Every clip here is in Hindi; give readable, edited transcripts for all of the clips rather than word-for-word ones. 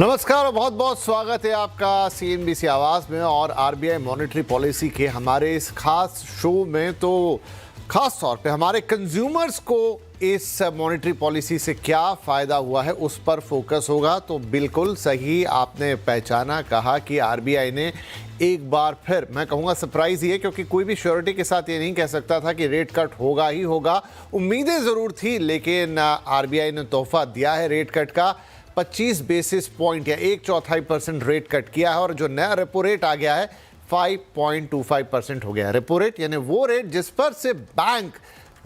नमस्कार और बहुत बहुत स्वागत है आपका सीएनबीसी आवाज़ में और आरबीआई मॉनेटरी पॉलिसी के हमारे इस खास शो में। तो खास तौर पे हमारे कंज्यूमर्स को इस मॉनेटरी पॉलिसी से क्या फ़ायदा हुआ है उस पर फोकस होगा। तो बिल्कुल सही आपने पहचाना, कहा कि आरबीआई ने एक बार फिर, मैं कहूँगा सरप्राइज़ ही है, क्योंकि कोई भी श्योरिटी के साथ ये नहीं कह सकता था कि रेट कट होगा ही होगा। उम्मीदें ज़रूर थी, लेकिन आरबीआई ने तोहफा दिया है रेट कट का। 25 बेसिस पॉइंट या 1/4% रेट कट किया है और जो नया रेपो रेट आ गया है 5.25% हो गया है। रेपो रेट यानी वो रेट जिस पर से बैंक,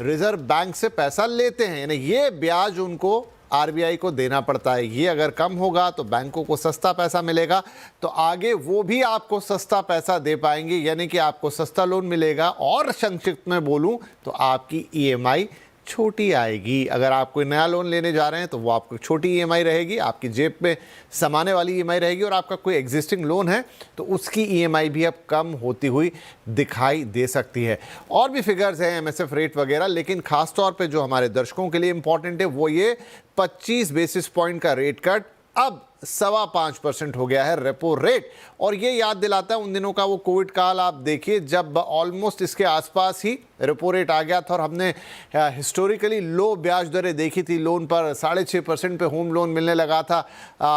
रिजर्व बैंक से पैसा लेते हैं, यानी ये ब्याज उनको आरबीआई को देना पड़ता है। ये अगर कम होगा तो बैंकों को सस्ता पैसा मिलेगा, तो आगे वो भी आपको सस्ता पैसा दे पाएंगे, यानी कि आपको सस्ता लोन मिलेगा। और संक्षिप्त में बोलूं तो आपकी ईएमआई छोटी आएगी। अगर आप कोई नया लोन लेने जा रहे हैं तो वो आपको छोटी ईएमआई रहेगी, आपकी जेब में समाने वाली ईएमआई रहेगी। और आपका कोई एग्जिस्टिंग लोन है तो उसकी ईएमआई भी अब कम होती हुई दिखाई दे सकती है। और भी फिगर्स हैं, एमएसएफ रेट वगैरह, लेकिन खास तौर पे जो हमारे दर्शकों के लिए इंपॉर्टेंट है वो ये 25 बेसिस पॉइंट का रेट कट अब 5.25% हो गया है रेपो रेट। और ये याद दिलाता है उन दिनों का वो कोविड काल। आप देखिए जब ऑलमोस्ट इसके आसपास ही रेपो रेट आ गया था और हमने हिस्टोरिकली लो ब्याज दरें देखी थी। लोन पर 6.5% पे होम लोन मिलने लगा था,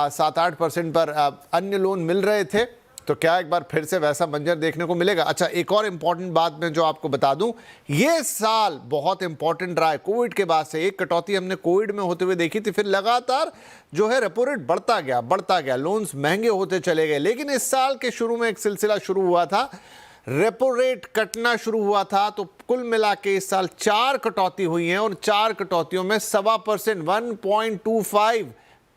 7-8% पर अन्य लोन मिल रहे थे। तो क्या एक बार फिर से वैसा मंजर देखने को मिलेगा? अच्छा, एक और इम्पॉर्टेंट बात मैं जो आपको बता दूं, ये साल बहुत इंपॉर्टेंट रहा है कोविड के बाद से। एक कटौती हमने कोविड में होते हुए देखी थी, फिर लगातार जो है रेपो रेट बढ़ता गया, लोन्स महंगे होते चले गए। लेकिन इस साल के शुरू में एक सिलसिला शुरू हुआ था, रेपो रेट कटना शुरू हुआ था। तो कुल मिला के इस साल 4 कटौती हुई हैं और 4 कटौतियों में 1.25%,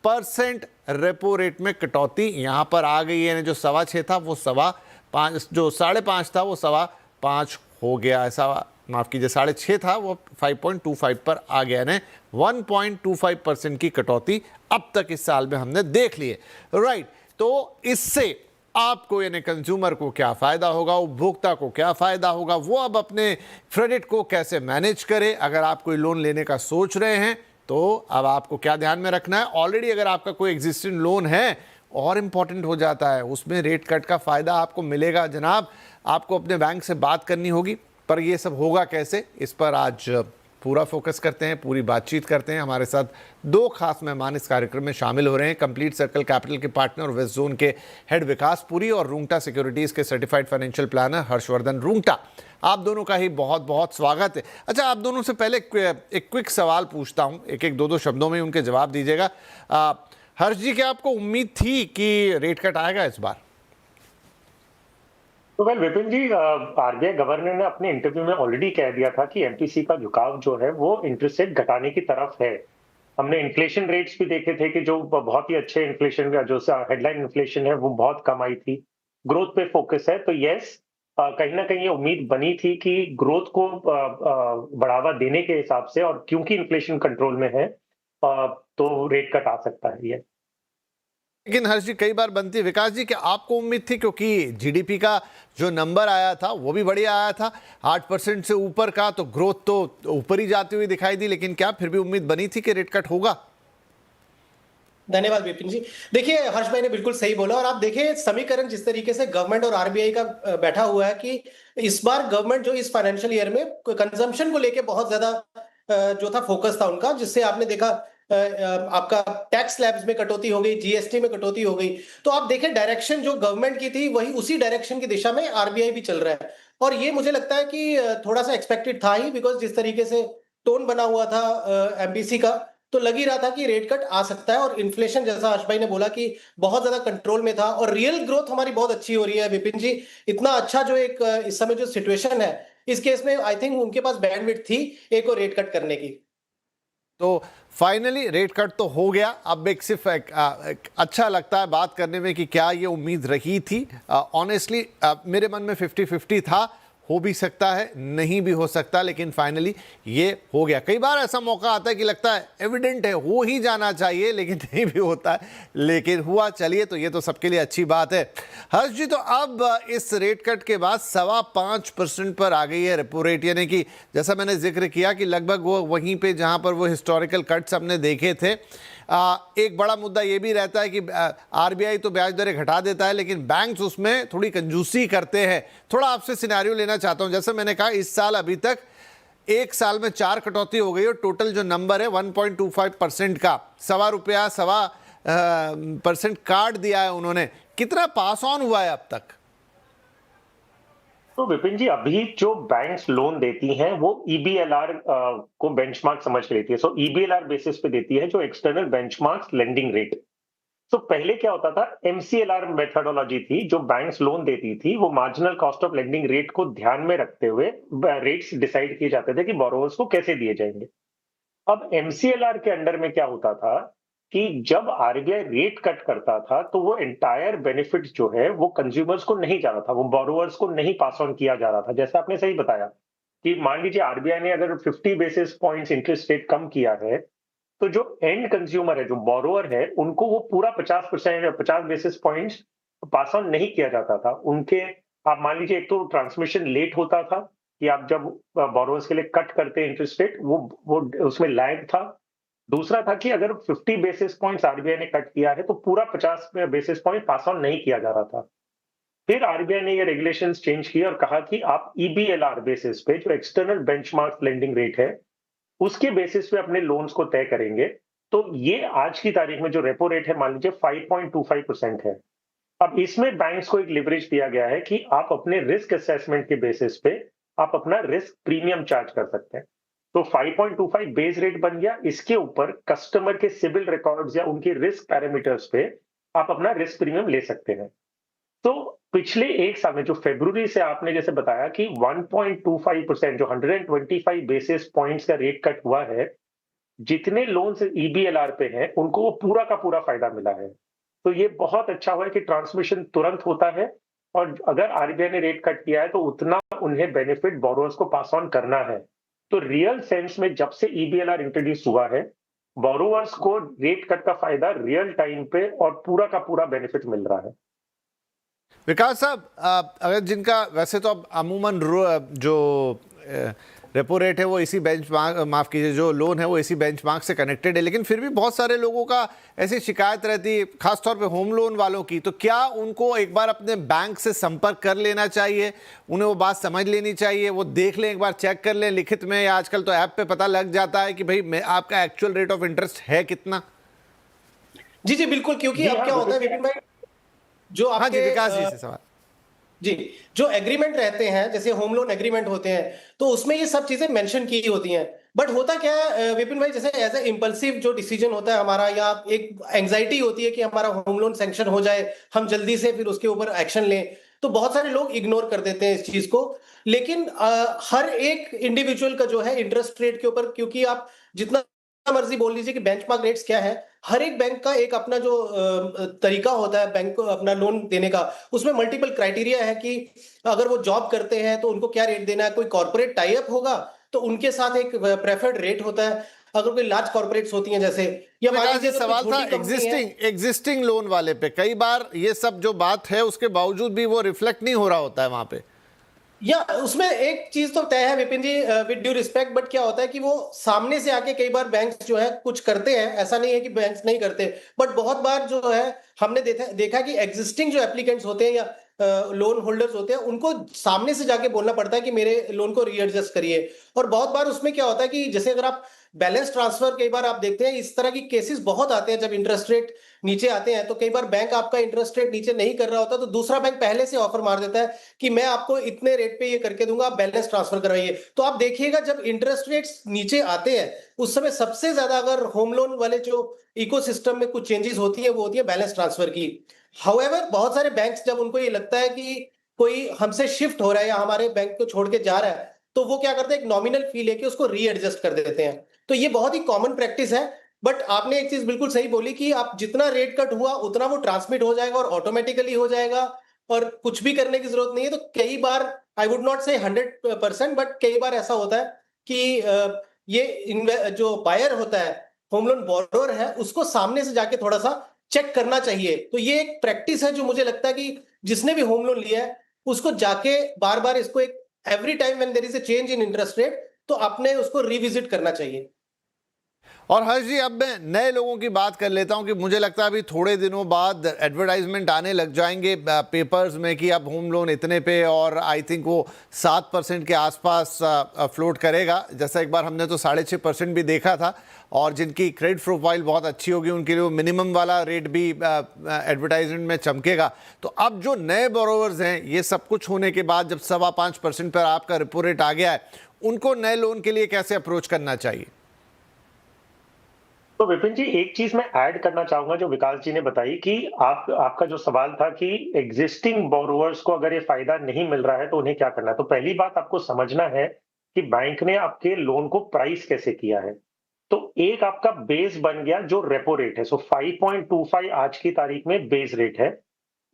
1.25% रेपो रेट में कटौती यहां पर आ गई है। जो 6.25 था वो 5.25, जो 5.5 था वो 5.25 हो गया। ऐसा माफ कीजिए, 6.5 था वो 5.25 पर आ गया। यानी 1.25% की कटौती अब तक इस साल में हमने देख ली है। राइट, तो इससे आपको यानी कंज्यूमर को क्या फायदा होगा, उपभोक्ता को क्या फायदा होगा, वो अब अपने क्रेडिट को कैसे मैनेज करे। अगर आप कोई लोन लेने का सोच रहे हैं तो अब आपको क्या ध्यान में रखना है। ऑलरेडी अगर आपका कोई एग्जिस्टिंग लोन है, और इंपॉर्टेंट हो जाता है, उसमें रेट कट का फायदा आपको मिलेगा। जनाब, आपको अपने बैंक से बात करनी होगी, पर ये सब होगा कैसे, इस पर आज पूरा फोकस करते हैं, पूरी बातचीत करते हैं। हमारे साथ 2 खास मेहमान इस कार्यक्रम में शामिल हो रहे हैं। कंप्लीट सर्कल कैपिटल के पार्टनर, वेस्ट जोन के हेड विकास पुरी, और रूंगटा सिक्योरिटीज के certified financial planner Harshvardhan Rungta. आप दोनों का ही बहुत बहुत स्वागत है। अच्छा, आप दोनों से पहले एक क्विक सवाल पूछता हूं, एक 2 जवाब में उनके जवाब दीजिएगा। हर्ष जी, क्या आपको उम्मीद थी कि रेट कट आएगा इस बार? तो विपिन जी, आरबीआई गवर्नर ने अपने इंटरव्यू में ऑलरेडी कह दिया था कि एमपीसी का झुकाव जो है वो इंटरेस्ट रेट घटाने की तरफ है। हमने इन्फ्लेशन रेट्स भी देखे थे कि जो बहुत ही अच्छे इन्फ्लेशन का जो हेडलाइन इन्फ्लेशन है वो बहुत कम आई थी। ग्रोथ पे फोकस है, तो यस, कहीं ना कहीं ये उम्मीद बनी थी कि ग्रोथ को बढ़ावा देने के हिसाब से, और क्योंकि इन्फ्लेशन कंट्रोल में है, तो रेट कट आ सकता है ये। लेकिन हर्ष जी, कई बार बनती है। विकास जी, क्या आपको उम्मीद थी? क्योंकि जीडीपी का जो नंबर आया था वो भी बढ़िया आया था, 8% से ऊपर का, तो ग्रोथ तो ऊपर ही जाती हुई दिखाई दी। लेकिन क्या फिर भी उम्मीद बनी थी कि रेट कट होगा? धन्यवाद विपिन जी। देखिए, हर्ष भाई ने बिल्कुल सही बोला। और आप देखिए समीकरण जिस तरीके से गवर्नमेंट और आरबीआई का बैठा हुआ है कि इस बार गवर्नमेंट जो इस फाइनेंशियल ईयर में कंजम्पशन को लेके बहुत ज्यादा जो था फोकस था उनका, जिससे आपने देखा आपका टैक्स स्लैब्स में कटौती हो गई, जीएसटी में कटौती हो गई। तो आप देखें डायरेक्शन जो गवर्नमेंट की थी वही उसी डायरेक्शन की दिशा में आरबीआई भी चल रहा है। और ये मुझे लगता है कि थोड़ा सा एक्सपेक्टेड था ही, बिकॉज जिस तरीके से टोन बना हुआ था एमपीसी का, तो लग ही रहा था कि रेट कट आ सकता है। और इन्फ्लेशन, जैसा हर्ष भाई ने बोला, कि बहुत ज्यादा कंट्रोल में था और रियल ग्रोथ हमारी बहुत अच्छी हो रही है विपिन जी। इतना अच्छा जो एक इस समय जो सिचुएशन है, इस केस में आई थिंक उनके पास बैंडविड्थ थी एक और रेट कट करने की। तो फाइनली रेट कट तो हो गया। अब एक सिर्फ अच्छा लगता है बात करने में कि क्या ये उम्मीद रही थी। ऑनेस्टली मेरे मन में 50-50 था, हो भी सकता है, नहीं भी हो सकता, लेकिन फाइनली ये हो गया। कई बार ऐसा मौका आता है कि लगता है एविडेंट है, हो ही जाना चाहिए, लेकिन नहीं भी होता है, लेकिन हुआ। चलिए, तो ये तो सबके लिए अच्छी बात है। हर्ष जी, तो अब इस रेट कट के बाद 5.25% पर आ गई है रेपो रेट, यानी कि जैसा मैंने जिक्र किया कि लगभग वो वहीं पे जहां पर वो हिस्टोरिकल कट्स हमने देखे थे, एक बड़ा मुद्दा ये भी रहता है कि आरबीआई तो ब्याज दरें घटा देता है, लेकिन बैंक्स उसमें थोड़ी कंजूसी करते हैं। थोड़ा आपसे सिनेरियो लेना चाहता हूं। जैसे मैंने कहा, इस साल अभी तक एक साल में 4 कटौती हो गई और टोटल जो नंबर है 1.25% का, %1.25% काट दिया है उन्होंने। कितना पास ऑन हुआ है अब तक? तो विपिन जी, अभी जो बैंक्स लोन देती हैं वो ईबीएलआर को बेंचमार्क समझ के लेती है। सो ईबीएलआर बेसिस पे देती है, जो एक्सटर्नल बेंचमार्क लेंडिंग रेट। तो पहले क्या होता था, एमसीएलआर मेथोडोलॉजी थी। जो बैंक्स लोन देती थी वो marginal cost of lending rate को ध्यान में रखते हुए रेट्स डिसाइड किए जाते थे कि बोरोवर्स को कैसे दिए जाएंगे। अब एमसीएलआर के अंडर में क्या होता था कि जब आरबीआई रेट कट करता था तो वो एंटायर बेनिफिट जो है वो कंज्यूमर्स को नहीं जा रहा था, वो बोरोवर्स को नहीं पास ऑन किया जा रहा था। जैसा आपने सही बताया कि मान लीजिए आरबीआई ने अगर 50 बेसिस पॉइंट्स इंटरेस्ट रेट कम किया है, तो जो एंड कंज्यूमर है, जो बोरोवर है, उनको वो पूरा 50% या 50 बेसिस पॉइंट्स पास ऑन नहीं किया जाता था उनके। आप मान लीजिए, एक तो ट्रांसमिशन लेट होता था कि आप जब बोरोवर्स के लिए कट करते इंटरेस्ट रेट, वो उसमें लैग था। दूसरा था कि अगर 50 बेसिस पॉइंट्स आरबीआई ने कट किया है तो पूरा 50 बेसिस पॉइंट पास ऑन नहीं किया जा रहा था। फिर आरबीआई ने ये रेगुलेशंस चेंज किए और कहा कि आप ईबीएलआर बेसिस पे, जो एक्सटर्नल बेंचमार्क लेंडिंग रेट है, उसके बेसिस पे अपने लोन्स को तय करेंगे। तो ये आज की तारीख में जो रेपो रेट है, मान लीजिए 5.25% है। अब इसमें बैंक्स को एक लिवरेज दिया गया है कि आप अपने रिस्क असेसमेंट के बेसिस पे आप अपना रिस्क प्रीमियम चार्ज कर सकते हैं। तो 5.25 बेस रेट बन गया। इसके ऊपर कस्टमर के सिबिल रिकॉर्ड्स या उनके रिस्क पैरामीटर्स पे आप अपना रिस्क प्रीमियम ले सकते हैं। तो पिछले एक साल में, जो फरवरी से आपने जैसे बताया कि 1.25%, जो 125 बेसिस पॉइंट्स का रेट कट हुआ है, जितने लोन्स ईबीएलआर पे हैं उनको वो पूरा का पूरा फायदा मिला है। तो ये बहुत अच्छा हुआ है कि ट्रांसमिशन तुरंत होता है, और अगर आरबीआई ने रेट कट किया है तो उतना उन्हें बेनिफिट बोरोवर्स को पास ऑन करना है। तो रियल सेंस में जब से ईबीएलआर इंट्रोड्यूस हुआ है, बोरोवर्स को रेट कट का फायदा रियल टाइम पे और पूरा का पूरा बेनिफिट मिल रहा है। विकास साहब, अगर जिनका वैसे तो अब अमूमन जो रेपो रेट है वो इसी बेंचमार्क, माफ़ कीजिए, जो लोन है वो इसी बेंचमार्क से कनेक्टेड है, लेकिन फिर भी बहुत सारे लोगों का ऐसी शिकायत रहती है, खासतौर पे होम लोन वालों की। तो क्या उनको एक बार अपने बैंक से संपर्क कर लेना चाहिए, उन्हें वो बात समझ लेनी चाहिए, वो देख लें, एक बार चेक कर लें लिखित में, या आजकल तो ऐप पे पता लग जाता है कि भाई आपका एक्चुअल रेट ऑफ इंटरेस्ट है कितना? जी जी बिल्कुल, क्योंकि अब क्या होता है विपिन भाई, जो हाँ जी, आपके विकास जी से सवाल। जी, जो एग्रीमेंट रहते हैं, जैसे होम लोन एग्रीमेंट होते हैं, तो उसमें ये सब चीजें मेंशन की होती हैं। बट होता क्या है विपिन भाई, जैसे एज ए इम्पल्सिव जो डिसीजन होता है हमारा, या एक एंजाइटी होती है कि हमारा होम लोन सैंक्शन हो जाए, हम जल्दी से फिर उसके ऊपर एक्शन लें, तो बहुत सारे लोग इग्नोर कर देते हैं इस चीज को। लेकिन हर एक इंडिविजुअल का जो है इंटरेस्ट रेट के ऊपर, क्योंकि आप जितना मर्जी बोल लीजिए कि बेंचमार्क रेट्स क्या है, हर एक बैंक का एक अपना जो तरीका होता है बैंक को अपना लोन देने का, उसमें मल्टीपल क्राइटेरिया है कि अगर वो जॉब करते हैं तो उनको क्या रेट देना है, कोई कॉर्पोरेट टाई अप होगा तो उनके साथ एक प्रेफर्ड रेट होता है, अगर कोई लार्ज कॉर्पोरेट्स होती हैं जैसे, या मान लीजिए सवाल था एग्जिस्टिंग लोन वाले पे। कई बार ये सब जो बात है उसके बावजूद भी वो रिफ्लेक्ट नहीं हो रहा होता है वहां पे। या उसमें एक चीज तो तय है विपिन जी, विद ड्यू रिस्पेक्ट, बट क्या होता है कि वो सामने से आके कई बार बैंक्स जो है कुछ करते हैं, ऐसा नहीं है कि बैंक्स नहीं करते, बट बहुत बार जो है हमने देखा कि एग्जिस्टिंग जो एप्लीकेंट्स होते हैं या लोन होल्डर्स होते हैं, उनको सामने से जाके बोलना पड़ता है कि मेरे लोन को रीएडजस्ट करिए। और बहुत बार उसमें क्या होता है कि जैसे अगर आप बैलेंस ट्रांसफर, कई बार आप देखते हैं इस तरह की केसेस बहुत आते हैं, जब इंटरेस्ट रेट नीचे आते हैं तो कई बार बैंक आपका इंटरेस्ट रेट नीचे नहीं कर रहा होता, तो दूसरा बैंक पहले से ऑफर मार देता है कि मैं आपको इतने रेट पे ये करके दूंगा, आप बैलेंस ट्रांसफर करवाइए। तो आप देखिएगा जब इंटरेस्ट रेट्स नीचे आते हैं उस समय सबसे ज्यादा अगर होम लोन वाले जो इकोसिस्टम में कुछ चेंजेस होती है वो होती है बैलेंस ट्रांसफर की। हाउएवर बहुत सारे बैंक्स, जब उनको ये लगता है कि कोई हमसे शिफ्ट हो रहा है या हमारे बैंक को छोड़ के जा रहा है, तो वो क्या करते हैं, एक नॉमिनल फी लेके उसको रीएडजस्ट कर देते हैं। तो ये बहुत ही कॉमन प्रैक्टिस है। बट आपने एक चीज बिल्कुल सही बोली कि आप जितना रेट कट हुआ उतना वो ट्रांसमिट हो जाएगा और ऑटोमेटिकली हो जाएगा, और कुछ भी करने की जरूरत नहीं है। तो कई बार, आई वुड नॉट से 100%, बट कई बार ऐसा होता है कि ये जो बायर होता है, होम लोन बोरोवर है, उसको सामने से जाके थोड़ा सा चेक करना चाहिए। तो ये एक प्रैक्टिस है जो मुझे लगता है कि जिसने भी होम लोन लिया है उसको जाके बार बार इसको एक every time when there is a change in interest rate, तो आपने उसको रिविजिट करना चाहिए। और हर्ष जी, अब मैं नए लोगों की बात कर लेता हूं कि मुझे लगता है अभी थोड़े दिनों बाद एडवर्टाइजमेंट आने लग जाएंगे पेपर्स में कि अब होम लोन इतने पे, और आई थिंक वो 7% के आसपास फ्लोट करेगा। जैसा एक बार हमने तो 6.5% भी देखा था, और जिनकी क्रेडिट प्रोफाइल बहुत अच्छी होगी उनके लिए वो मिनिमम वाला रेट भी एडवर्टाइजमेंट में चमकेगा। तो अब जो नए बोरोवर्स हैं, ये सब कुछ होने के बाद जब 5.25% पर आपका रेपो रेट आ गया है, उनको नए लोन के लिए कैसे अप्रोच करना चाहिए? तो विपिन जी, एक चीज मैं ऐड करना चाहूंगा जो विकास जी ने बताई कि आपका जो सवाल था कि एग्जिस्टिंग बोरोवर्स को अगर ये फायदा नहीं मिल रहा है तो उन्हें क्या करना है। तो पहली बात आपको समझना है कि बैंक ने आपके लोन को प्राइस कैसे किया है। तो एक आपका बेस बन गया जो रेपो रेट है, सो 5.25 आज की तारीख में बेस रेट है।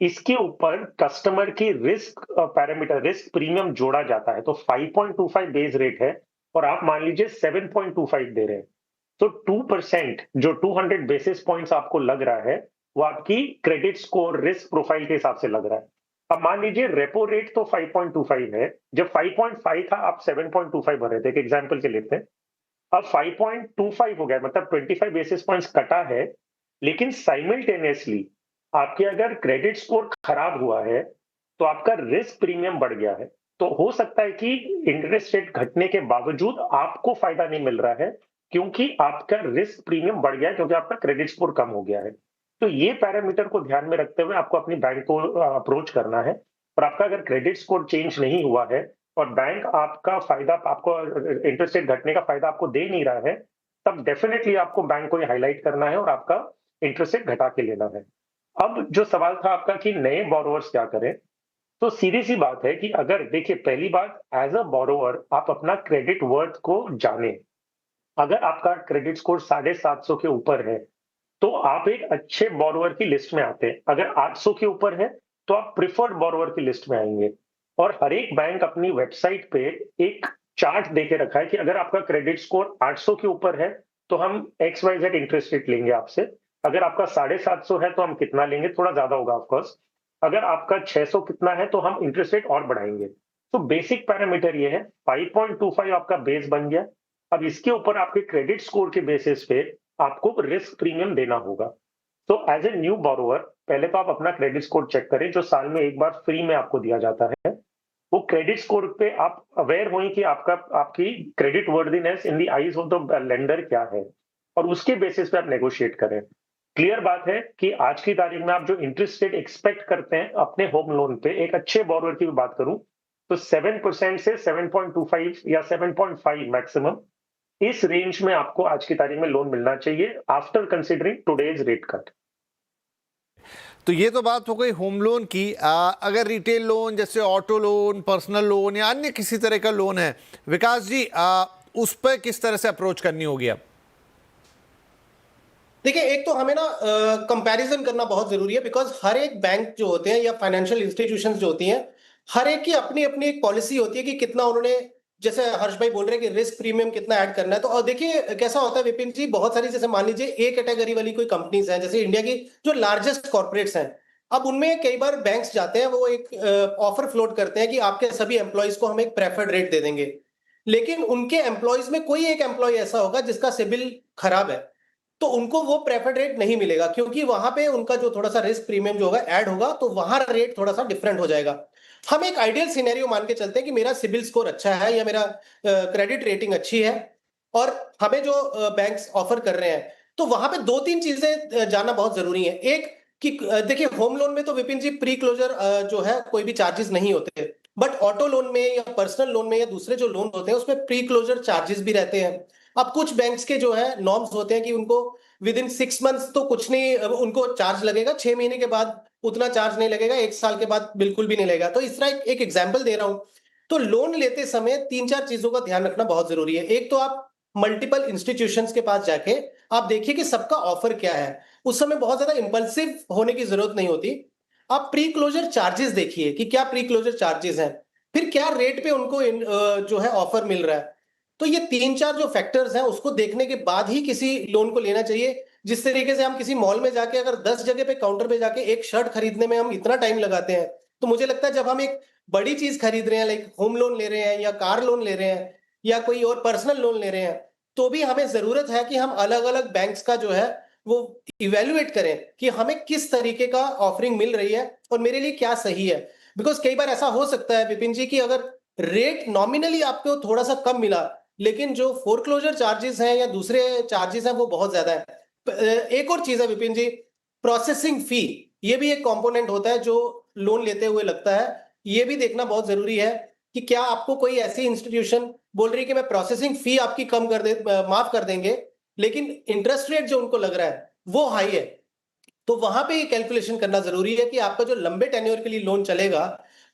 इसके ऊपर कस्टमर की रिस्क पैरामीटर, रिस्क प्रीमियम जोड़ा जाता है। तो 5.25 बेस रेट है और आप मान लीजिए 7.25 दे रहे हैं, तो 2% जो 200 बेसिस पॉइंट्स आपको लग रहा है वो आपकी क्रेडिट स्कोर रिस्क प्रोफाइल के हिसाब से लग रहा है। अब मान लीजिए रेपो रेट तो 5.25 है, जब 5.5 था आप 7.25 भर रहे थे, एक एग्जांपल के लेते हैं। अब 5.25 हो गया, मतलब 25 बेसिस पॉइंट्स कटा है, लेकिन साइमल्टेनियसली आपके अगर क्रेडिट स्कोर खराब हुआ है तो आपका रिस्क प्रीमियम बढ़ गया है। तो हो सकता है कि इंटरेस्ट रेट घटने के बावजूद आपको फायदा नहीं मिल रहा है, क्योंकि आपका रिस्क प्रीमियम बढ़ गया है, क्योंकि आपका क्रेडिट स्कोर कम हो गया है। तो ये पैरामीटर को ध्यान में रखते हुए आपको अपनी बैंक को अप्रोच करना है। और आपका अगर क्रेडिट स्कोर चेंज नहीं हुआ है और बैंक आपका फायदा, आपको इंटरेस्ट रेट घटने का फायदा आपको दे नहीं रहा है, तब डेफिनेटली आपको बैंक को ये हाईलाइट करना है और आपका इंटरेस्ट रेट घटा के लेना है। अब जो सवाल था आपका कि नए बोरोवर्स क्या करें, तो सीधी सी बात है कि अगर देखिए, पहली बात, एज अ बोरोवर आप अपना क्रेडिट वर्थ को जाने। अगर आपका क्रेडिट स्कोर 750 के ऊपर है तो आप एक अच्छे बोरोवर की लिस्ट में आते हैं। अगर 800 के ऊपर है तो आप प्रिफर्ड बोरोवर की लिस्ट में आएंगे। और हर एक बैंक अपनी वेबसाइट पे एक चार्ट देके रखा है कि अगर आपका क्रेडिट स्कोर 800 के ऊपर है तो हम XYZ इंटरेस्ट रेट लेंगे आपसे। अगर आपका 750 है तो हम कितना लेंगे, थोड़ा ज्यादा होगा ऑफकोर्स। अगर आपका 600 कितना है तो हम इंटरेस्ट रेट और बढ़ाएंगे। तो बेसिक पैरामीटर ये है, 5.25 आपका बेस बन गया। अब इसके ऊपर आपके क्रेडिट स्कोर के बेसिस पे आपको रिस्क प्रीमियम देना होगा। तो एज ए न्यू बोरोवर पहले तो आप अपना क्रेडिट स्कोर चेक करें, जो साल में एक बार फ्री में आपको दिया जाता है। वो क्रेडिट स्कोर पे आप अवेयर हों कि आपकी credit worthiness in the eyes of the lender क्या है, और उसके बेसिस पे आप नेगोशिएट करें। क्लियर बात है कि आज की तारीख में आप जो इंटरेस्ट रेट एक्सपेक्ट करते हैं अपने होम लोन पे, एक अच्छे बोरोवर की भी बात करूं तो 7% से 7.25 या 7.5 मैक्सिमम, इस रेंज में आपको आज की तारीख में लोन मिलना चाहिए after considering today's rate cut. तो ये तो बात हो गई होम लोन की। अगर रिटेल लोन जैसे ऑटो लोन, पर्सनल लोन या अन्य किसी तरह का लोन है, विकास जी, उस पर किस तरह से अप्रोच करनी होगी अब? देखिए, एक तो हमें ना कंपैरिजन करना बहुत जरूरी है, बिकॉज हर एक बैंक जो होते हैं या फाइनेंशियल इंस्टीट्यूशंस जो होती हैं, हर एक की अपनी अपनी एक पॉलिसी होती है कि कितना उन्होंने, जैसे हर्ष भाई बोल रहे हैं कि रिस्क प्रीमियम कितना ऐड करना है। तो और देखिए कैसा होता है विपिन जी, बहुत सारी, जैसे मान लीजिए ए कैटेगरी वाली कोई कंपनीज हैं, जैसे इंडिया की जो लार्जेस्ट कॉर्पोरेट्स हैं, अब उनमें कई बार बैंक्स जाते हैं, वो एक ऑफर फ्लोट करते हैं कि आपके सभी एम्प्लॉयज को हम एक प्रेफर्ड रेट दे देंगे। लेकिन उनके एम्प्लॉयज में कोई एक एम्प्लॉय ऐसा होगा जिसका सिबिल खराब है, तो उनको वो प्रेफर्ड रेट नहीं मिलेगा, क्योंकि वहां पे उनका जो थोड़ा सा रिस्क प्रीमियम जो होगा ऐड होगा, तो वहां रेट थोड़ा सा डिफरेंट हो जाएगा। हम एक आइडियल सिनेरियो मान के चलते हैं कि मेरा सिबिल स्कोर अच्छा है या मेरा क्रेडिट रेटिंग अच्छी है, और हमें जो बैंक्स ऑफर कर रहे हैं, तो वहां पे दो तीन चीजें जानना बहुत जरूरी है। एक कि देखिए, होम लोन में तो विपिन जी प्री क्लोजर जो है कोई भी चार्जेस नहीं होते, बट ऑटो लोन में या पर्सनल लोन में या दूसरे जो लोन होते हैं उसमें प्री क्लोजर चार्जेस भी रहते हैं। अब कुछ बैंक्स के जो है नॉर्म्स होते हैं कि उनको विद इन 6 मंथ्स तो कुछ नहीं, उनको चार्ज लगेगा, 6 महीने के बाद उतना चार्ज नहीं लगेगा, 1 साल के बाद बिल्कुल भी नहीं लगेगा। तो इस तरह एक एग्जाम्पल दे रहा हूं। तो लोन लेते समय 3-4 चीजों का ध्यान रखना बहुत जरूरी है। एक तो आप मल्टीपल इंस्टीट्यूशंस के पास जाके आप देखिए कि सबका ऑफर क्या है। उस समय बहुत ज्यादा इंपल्सिव होने की जरूरत नहीं होती। आप प्री क्लोजर चार्जेस देखिए कि क्या प्री क्लोजर चार्जेस हैं, फिर क्या रेट पे उनको जो है ऑफर मिल रहा है। तो ये 3-4 जो फैक्टर्स हैं उसको देखने के बाद ही किसी लोन को लेना चाहिए। जिस तरीके से हम किसी मॉल में जाके अगर 10 जगह पे काउंटर पे जाके एक शर्ट खरीदने में हम इतना टाइम लगाते हैं, तो मुझे लगता है जब हम एक बड़ी चीज खरीद रहे हैं, लाइक होम लोन ले रहे हैं या कार लोन ले रहे हैं या कोई और पर्सनल लोन ले रहे हैं, तो भी हमें जरूरत है कि हम अलग अलग बैंक्स का जो है वो इवेल्युएट करें कि हमें किस तरीके का ऑफरिंग मिल रही है और मेरे लिए क्या सही है। बिकॉज कई बार ऐसा हो सकता है विपिन जी कि अगर रेट नॉमिनली आपको थोड़ा सा कम मिला, लेकिन जो फोरक्लोजर चार्जेस हैं या दूसरे चार्जेस हैं वो बहुत ज्यादा है। एक और चीज है विपिन जी, प्रोसेसिंग फी, ये भी एक कंपोनेंट होता है जो लोन लेते हुए लगता है। ये भी देखना बहुत जरूरी है कि क्या आपको कोई ऐसी इंस्टीट्यूशन बोल रही है कि मैं प्रोसेसिंग फी आपकी कम कर दे, माफ कर देंगे, लेकिन इंटरेस्ट रेट जो उनको लग रहा है वो हाई है। तो वहां पे ये कैलकुलेशन करना जरूरी है कि आपका जो लंबे टेन्योर के लिए लोन चलेगा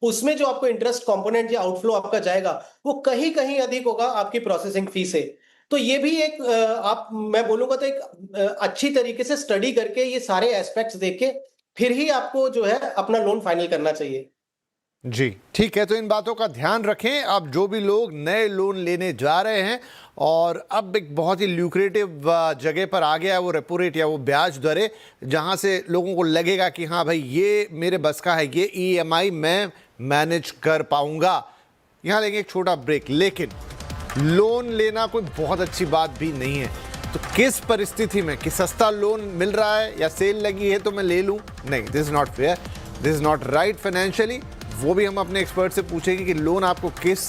उसमें जो आपको इंटरेस्ट कंपोनेंट या आउटफ्लो आपका जाएगा वो कहीं कहीं अधिक होगा आपकी प्रोसेसिंग फी से। तो ये भी एक आप मैं बोलूंगा तो एक अच्छी तरीके से स्टडी करके ये सारे एस्पेक्ट्स देख के फिर ही आपको जो है अपना लोन फाइनल करना चाहिए। जी ठीक है, तो इन बातों का ध्यान रखें। अब जो भी लोग नए लोन लेने जा रहे हैं और अब एक बहुत ही ल्यूक्रेटिव जगह पर आ गया है वो रेपो रेट या वो ब्याज दरें, जहां से लोगों को लगेगा कि हाँ भाई ये मेरे बस का है, ये ईएमआई मैं मैनेज कर पाऊंगा। यहाँ लेंगे एक छोटा ब्रेक, लेकिन लोन लेना कोई बहुत अच्छी बात भी नहीं है। तो किस परिस्थिति में कि सस्ता लोन मिल रहा है या सेल लगी है तो मैं ले लूं? नहीं, this is not fair, this is not right financially. वो भी हम अपने एक्सपर्ट से पूछेंगे कि लोन आपको किस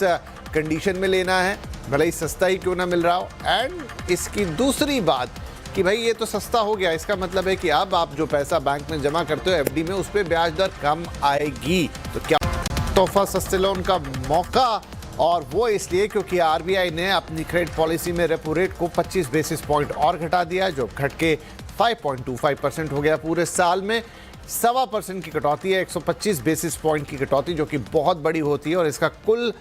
कंडीशन में लेना है, भले ही सस्ता ही क्यों ना मिल रहा हो। एंड इसकी दूसरी बात कि भाई ये तो सस्ता हो गया, इसका मतलब है कि अब आप जो पैसा बैंक में जमा करते हो एफडी में, उस पर ब्याज दर कम आएगी। तो क्या तोहफा सस्ते लोन का मौका? और वो इसलिए क्योंकि आरबीआई ने अपनी क्रेडिट पॉलिसी में रेपो रेट को 25 बेसिस पॉइंट और घटा दिया, जो घट के 5.25% हो गया पूरे साल में। 1.25% की कटौती है, 125 बेसिस पॉइंट की कटौती, जो कि बहुत बड़ी होती है। और इसका कुल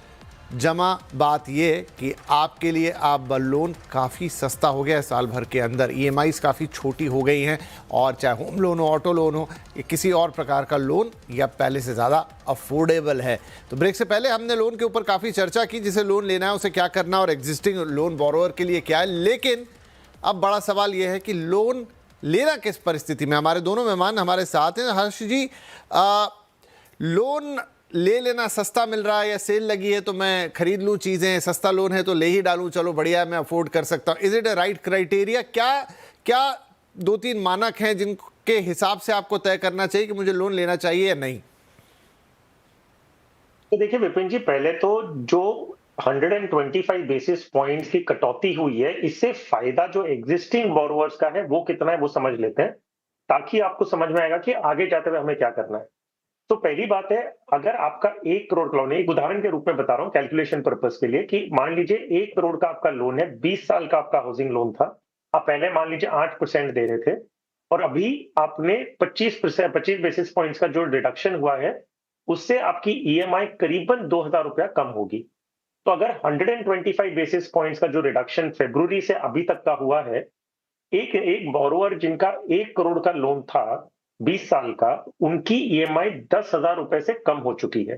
जमा बात ये कि आपके लिए आप लोन काफ़ी सस्ता हो गया है साल भर के अंदर। ईएमआईज़ काफ़ी छोटी हो गई हैं, और चाहे होम लोन हो, ऑटो लोन हो या किसी और प्रकार का लोन, या पहले से ज़्यादा अफोर्डेबल है। तो ब्रेक से पहले हमने लोन के ऊपर काफ़ी चर्चा की, जिसे लोन लेना है उसे क्या करना और एग्जिस्टिंग लोन बोरोअर के लिए क्या है। लेकिन अब बड़ा सवाल यह है कि लोन लेना किस परिस्थिति में। हमारे दोनों मेहमान हमारे साथ हैं। हर्ष जी, लोन ले लेना सस्ता मिल रहा है या सेल लगी है तो मैं खरीद लूं चीज़ें, सस्ता लोन है तो ले ही डालूं, चलो बढ़िया है मैं अफोर्ड कर सकता हूं, is it a right criteria? क्या क्या 2-3 मानक हैं जिनके हिसाब से आपको तय करना चाहिए कि मुझे लोन लेना चाहिए या नहीं? तो देखिए विपिन जी, पहले तो जो 125 बेसिस पॉइंट्स की कटौती हुई है, इससे फायदा जो एग्जिस्टिंग बोरोवर्स का है वो कितना है वो समझ लेते हैं, ताकि आपको समझ में आएगा कि आगे जाते हुए हमें क्या करना है। तो पहली बात है, अगर आपका 1 करोड़ का लोन है, एक उदाहरण के रूप में बता रहा हूं कैलकुलेशन पर्पस के लिए, कि मान लीजिए 1 करोड़ का आपका लोन है, 20 साल का आपका हाउसिंग लोन था, आप पहले मान लीजिए 8% दे रहे थे, और अभी आपने 25 बेसिस पॉइंट्स का जो डिडक्शन हुआ है, उससे आपकी ईएमआई करीबन 2,000 रुपया कम होगी। तो अगर 125 बेसिस पॉइंट्स का जो रिडक्शन फरवरी से अभी तक का हुआ है, एक एक बोरोवर जिनका 1 करोड़ का लोन था 20 साल का, उनकी ईएमआई 10,000 रुपए से कम हो चुकी है।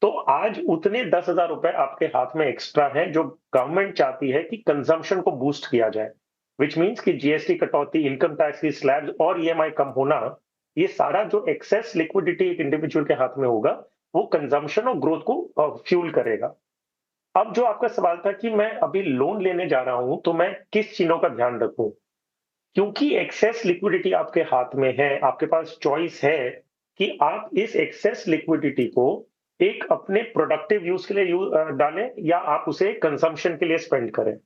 तो आज उतने 10,000 रुपए आपके हाथ में एक्स्ट्रा हैं, जो गवर्नमेंट चाहती है कि कंजम्पशन को बूस्ट किया जाए, विच मीन्स कि जीएसटी कटौती, इनकम टैक्स की स्लैब्स और ईएमआई कम होना, ये सारा जो एक्सेस लिक्विडिटी एक इंडिविजुअल के हाथ में होगा, वो कंजम्पशन और ग्रोथ को फ्यूल करेगा। अब जो आपका सवाल था कि मैं अभी लोन लेने जा रहा हूं तो मैं किस चीजों का ध्यान रखूं, क्योंकि एक्सेस लिक्विडिटी आपके हाथ में है, आपके पास चॉइस है कि आप इस एक्सेस लिक्विडिटी को एक अपने प्रोडक्टिव यूज के लिए डालें या आप उसे कंजम्पशन के लिए स्पेंड करें।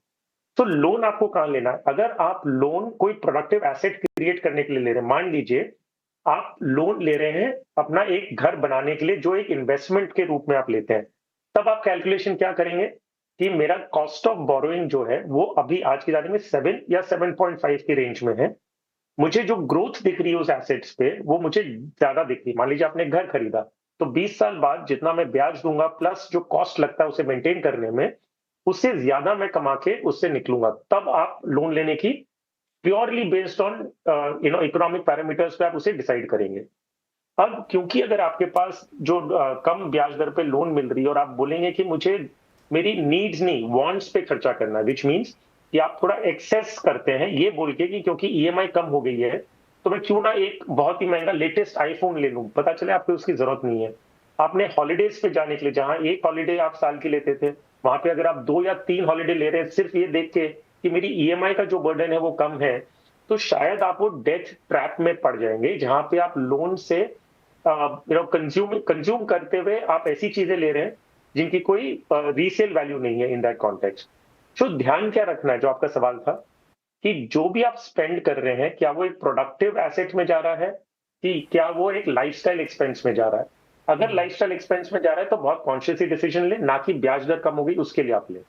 तो लोन आपको कहां लेना है? अगर आप लोन कोई प्रोडक्टिव एसेट क्रिएट करने के लिए ले रहे हैं, मान लीजिए आप लोन ले रहे हैं अपना एक घर बनाने के लिए, जो एक इन्वेस्टमेंट के रूप में आप लेते हैं, तब आप कैलकुलेशन क्या करेंगे कि मेरा कॉस्ट ऑफ बोरोइंग जो है वो अभी आज की तारीख में 7 या 7.5 की रेंज में है। मुझे जो ग्रोथ दिख रही है उस एसेट्स पे वो मुझे ज्यादा दिख रही है। मान लीजिए आपने घर खरीदा, तो 20 साल बाद जितना मैं ब्याज दूंगा प्लस जो कॉस्ट लगता है उसे मेंटेन करने में, उससे ज्यादा मैं कमा के उससे निकलूंगा। तब आप लोन लेने की purely based on economic parameters पे आप उसे डिसाइड करेंगे। अब क्योंकि अगर आपके पास जो कम ब्याज दर पे लोन मिल रही है और आप बोलेंगे कि मुझे मेरी नीड्स नहीं वांट्स पे खर्चा करना है, विच मीन्स कि आप थोड़ा एक्सेस करते हैं ये बोल के कि क्योंकि ईएमआई कम हो गई है तो मैं क्यों ना एक बहुत ही महंगा लेटेस्ट आईफोन ले लूं, पता चले आपको उसकी जरूरत नहीं है। आपने हॉलीडेज पे जाने के लिए, जहां एक हॉलीडे आप साल की लेते थे, वहां पे अगर आप 2 या 3 हॉलीडे ले रहे हैं सिर्फ ये देख के कि मेरी ईएमआई का जो बर्डन है वो कम है, तो शायद आप वो डेथ ट्रैप में पड़ जाएंगे जहां पे आप लोन से कंज्यूम करते हुए आप ऐसी चीजें ले रहे हैं जिनकी कोई रीसेल वैल्यू नहीं है इन दैट कॉन्टेक्स्ट। तो ध्यान क्या रखना है, जो आपका सवाल था, कि जो भी आप स्पेंड कर रहे हैं क्या वो एक प्रोडक्टिव एसेट में जा रहा है कि क्या वो एक लाइफस्टाइल एक्सपेंस में जा रहा है। अगर लाइफस्टाइल एक्सपेंस में जा रहा है तो बहुत कॉन्शियसली डिसीजन ले, ना कि ब्याज दर कम होगी उसके लिए आप ले।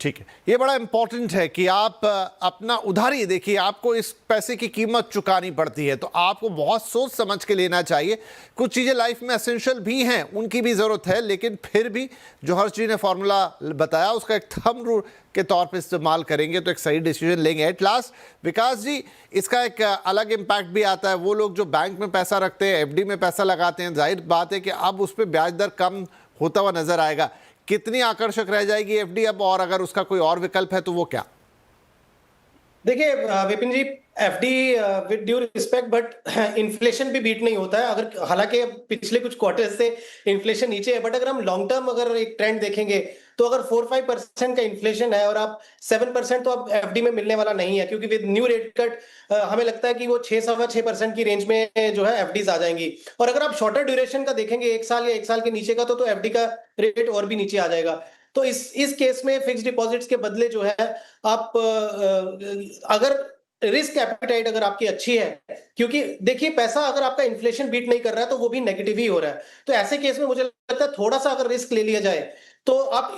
ठीक है, ये बड़ा इंपॉर्टेंट है कि आप अपना उधारी देखिए, आपको इस पैसे की कीमत चुकानी पड़ती है, तो आपको बहुत सोच समझ के लेना चाहिए। कुछ चीज़ें लाइफ में एसेंशियल भी हैं, उनकी भी ज़रूरत है, लेकिन फिर भी जो हर्ष जी ने फॉर्मूला बताया उसका एक थंब रूल के तौर पे इस्तेमाल करेंगे तो एक सही डिसीजन लेंगे। एट लास्ट विकास जी, इसका एक अलग इम्पैक्ट भी आता है। वो लोग जो बैंक में पैसा रखते हैं, एफडी में पैसा लगाते हैं, जाहिर बात है कि अब उस पर ब्याज दर कम होता हुआ नजर आएगा। कितनी आकर्षक रह जाएगी एफडी अब, और अगर उसका कोई और विकल्प है तो वो क्या? देखिए Vipin ji, FD with due respect but inflation भी बीट नहीं होता है। अगर हालांकि पिछले कुछ क्वार्टर से इन्फ्लेशन नीचे है, बट अगर हम लॉन्ग टर्म अगर एक ट्रेंड देखेंगे तो अगर 4-5% का इन्फ्लेशन है और आप 7% तो अब एफडी में मिलने वाला नहीं है, क्योंकि विद न्यू रेट कट हमें लगता है कि वो 6-6.25% की रेंज में जो है एफडीज आ जाएंगी। और अगर आप शॉर्टर ड्यूरेशन का देखेंगे, 1 साल या 1 साल के नीचे का, तो एफडी का रेट और भी नीचे आ जाएगा। तो इस केस में फिक्स डिपॉजिट्स के बदले जो है आप अगर रिस्क एपेटाइट अगर आपकी अच्छी है, क्योंकि देखिए पैसा अगर आपका इन्फ्लेशन बीट नहीं कर रहा है तो वो भी नेगेटिव ही हो रहा है, तो ऐसे केस में मुझे लगता है थोड़ा सा अगर रिस्क ले लिया जाए तो आप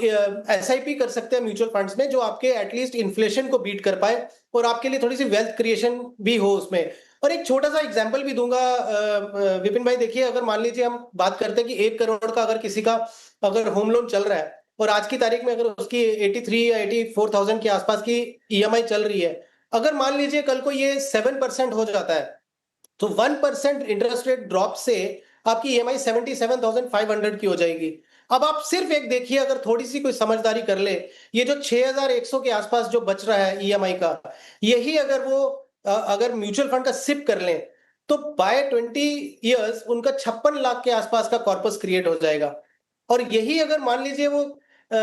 एसआईपी कर सकते हैं म्यूचुअल फंड्स में, जो आपके एटलीस्ट इन्फ्लेशन को बीट कर पाए और आपके लिए थोड़ी सी वेल्थ क्रिएशन भी हो उसमें। और एक छोटा सा एग्जांपल भी दूंगा विपिन भाई, देखिए अगर मान लीजिए हम बात करते हैं कि 1 करोड़ का अगर किसी का अगर होम लोन चल रहा है और आज की तारीख में अगर उसकी 83 या 84,000 के आसपास की ईएमआई चल रही है, अगर मान लीजिए कल को ये 7% हो जाता है तो 1% इंटरेस्ट रेट ड्रॉप से आपकी ईएमआई 77,500 की हो जाएगी। अब आप सिर्फ एक देखिए, अगर थोड़ी सी कोई समझदारी कर ले, ये जो 6,100 के आसपास जो बच रहा है ईएमआई का, यही अगर वो अगर म्यूचुअल फंड का सिप कर लें तो बाय 20 इयर्स उनका 56 लाख के आसपास का कॉर्पस क्रिएट हो जाएगा। और यही अगर मान लीजिए वो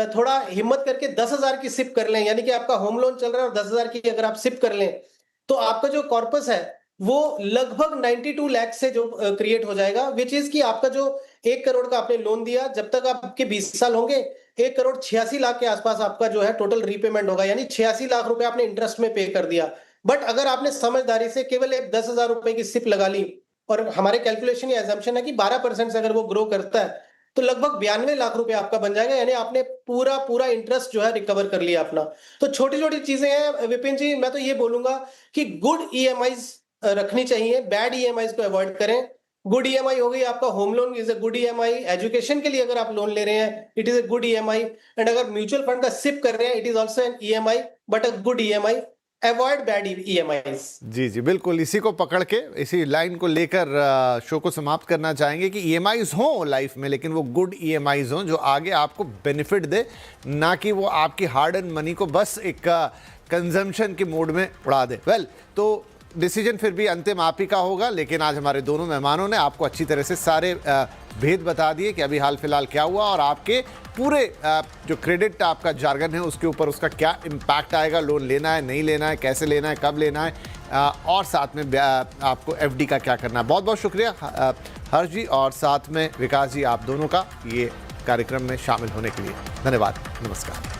थोड़ा हिम्मत करके 10,000 की सिप कर लें, यानी कि आपका होम लोन चल रहा है और 10,000 की अगर आप सिप कर लें, तो आपका जो कॉर्पस है वो लगभग 92 लाख से जो क्रिएट हो जाएगा, विच इज कि आपका जो 1 करोड़ का आपने लोन दिया, जब तक आपके 20 साल होंगे 1 करोड़ 86 लाख के आसपास आपका जो है टोटल रीपेमेंट होगा, यानी 86 लाख रुपए आपने इंटरेस्ट में पे कर दिया। बट अगर आपने समझदारी से केवल एक 10,000 रुपए की सिप लगा ली, और हमारे कैलकुलेशन या एजम्पशन है कि 12% से अगर वो ग्रो करता है तो लगभग 92 लाख रुपए आपका बन जाएगा, यानी आपने पूरा इंटरेस्ट जो है रिकवर कर लिया अपना। तो छोटी छोटी चीजें हैं विपिन जी, मैं तो ये बोलूंगा कि गुड ईएमआईज रखनी चाहिए, बैड ईएमआईज को अवॉइड करें। गुड ईएमआई हो गई आपका home loan is a good EMI, education के लिए अगर आप लोन ले रहे हैं it is a good EMI, and अगर म्यूचुअल फंड का सिप कर रहे हैं it is also an EMI but a good EMI. Avoid bad EMIs. जी जी बिल्कुल, इसी को पकड़ के, इसी लाइन को लेकर शो को समाप्त करना चाहेंगे कि ईएमआईज हों लाइफ में, लेकिन वो गुड ईएमआईज हों जो आगे आपको बेनिफिट दे, ना कि वो आपकी हार्ड एंड मनी को बस एक कंजम्पशन के मोड में उड़ा दे। वेल, तो डिसीजन फिर भी अंतिम आप ही का होगा, लेकिन आज हमारे दोनों मेहमानों ने आपको अच्छी तरह से सारे भेद बता दिए कि अभी हाल फिलहाल क्या हुआ और आपके पूरे जो क्रेडिट आपका जार्गन है उसके ऊपर उसका क्या इम्पैक्ट आएगा, लोन लेना है नहीं लेना है, कैसे लेना है, कब लेना है, और साथ में आपको एफडी का क्या करना है। बहुत बहुत शुक्रिया हर्ष जी और साथ में विकास जी, आप दोनों का ये कार्यक्रम में शामिल होने के लिए धन्यवाद। नमस्कार।